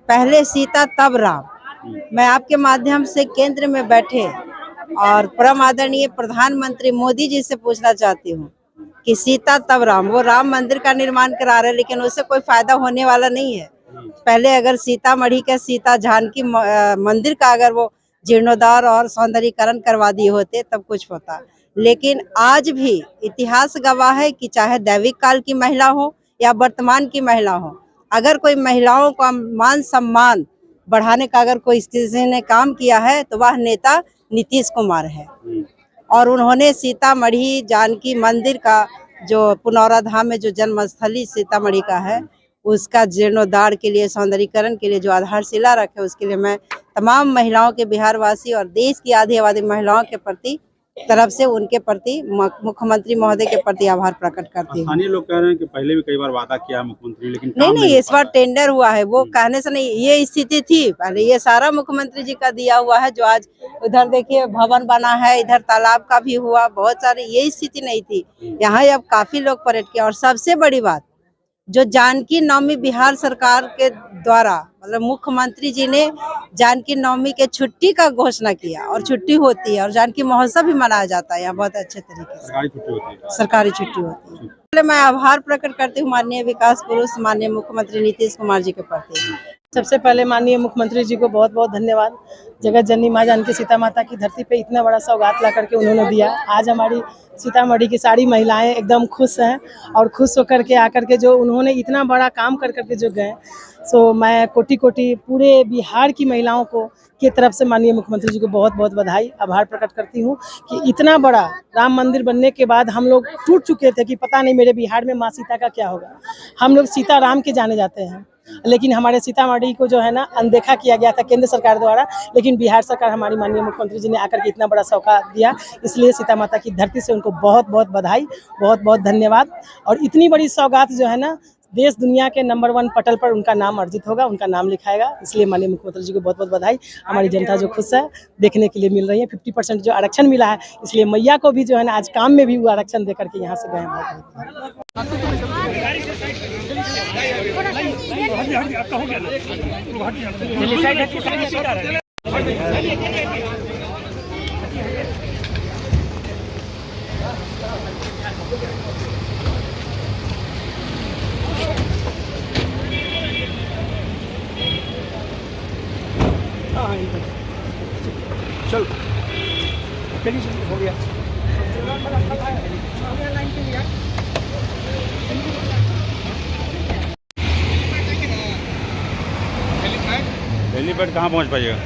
पहले सीता तब राम। मैं आपके माध्यम से केंद्र में बैठे और परम आदरणीय प्रधानमंत्री मोदी जी से पूछना चाहती हूँ कि सीता तब राम, वो राम मंदिर का निर्माण करा रहे, लेकिन उससे कोई फायदा होने वाला नहीं है। पहले अगर सीतामढ़ी के सीता जानकी मंदिर का अगर वो जीर्णोद्धार और सौंदर्यीकरण करवा दिए होते तब कुछ होता। लेकिन आज भी इतिहास गवाह है कि चाहे दैविक काल की महिला हो या वर्तमान की महिला हो, अगर कोई महिलाओं का मान सम्मान बढ़ाने का अगर कोई किसी ने काम किया है तो वह नेता नीतीश कुमार है। और उन्होंने सीतामढ़ी जानकी मंदिर का जो पुनौराधाम में जो जन्मस्थली सीतामढ़ी का है, उसका जीर्णोद्धार के लिए, सौंदर्यीकरण के लिए जो आधारशिला रखे, उसके लिए मैं तमाम महिलाओं के, बिहारवासी और देश की आधी आबादी महिलाओं के प्रति तरफ से उनके प्रति मुख्यमंत्री महोदय के प्रति आभार प्रकट करती हूँ। स्थानीय लोग कह रहे हैं कि पहले भी कई बार वादा किया मुख्यमंत्री, लेकिन नहीं, इस बार टेंडर हुआ है, वो कहने से नहीं, ये स्थिति थी पहले, ये सारा मुख्यमंत्री जी का दिया हुआ है। जो आज उधर देखिए भवन बना है, इधर तालाब का भी हुआ, बहुत सारे, ये स्थिति नहीं थी यहाँ। अब काफी लोग पर्यटक किया। और सबसे बड़ी बात, जो जानकी नवमी बिहार सरकार के द्वारा, मतलब मुख्यमंत्री जी ने जानकी नवमी के छुट्टी का घोषणा किया और छुट्टी होती है और जानकी महोत्सव भी मनाया जाता है यहाँ बहुत अच्छे तरीके से, सरकारी छुट्टी होती है। पहले मैं आभार प्रकट करती हूँ माननीय विकास पुरुष माननीय मुख्यमंत्री नीतीश कुमार जी के प्रति। सबसे पहले माननीय मुख्यमंत्री जी को बहुत बहुत धन्यवाद। जगत जननी माँ जानकी सीता माता की धरती पे इतना बड़ा सौगात ला करके उन्होंने दिया। आज हमारी सीतामढ़ी की सारी महिलाएं एकदम खुश हैं और खुश होकर के आकर के जो उन्होंने इतना बड़ा काम कर करके जो गए, सो मैं कोटि कोटि पूरे बिहार की महिलाओं को की तरफ से माननीय मुख्यमंत्री जी को बहुत बहुत बधाई, आभार प्रकट करती हूँ कि इतना बड़ा राम मंदिर बनने के बाद हम लोग टूट चुके थे कि पता नहीं मेरे बिहार में माँ सीता का क्या होगा। हम लोग सीता राम के जाने जाते हैं, लेकिन हमारे सीतामढ़ी को जो है ना अनदेखा किया गया था केंद्र सरकार द्वारा, लेकिन बिहार सरकार हमारी माननीय मुख्यमंत्री जी ने आकर के इतना बड़ा सौगात दिया, इसलिए सीता माता की धरती से उनको बहुत बहुत बधाई, बहुत बहुत धन्यवाद। और इतनी बड़ी सौगात जो है ना, देश दुनिया के नंबर 1 पटल पर उनका नाम अर्जित होगा, उनका नाम लिखाएगा, इसलिए माननीय मुख्यमंत्री जी को बहुत बहुत बधाई। हमारी जनता जो खुश है देखने के लिए मिल रही है, 50% जो आरक्षण मिला है, इसलिए मैया को भी जो है ना आज काम में भी वो आरक्षण देकर के यहाँ से गए हैं। चल हो गया। हेलीपैड कहाँ पहुँच पाइएगा?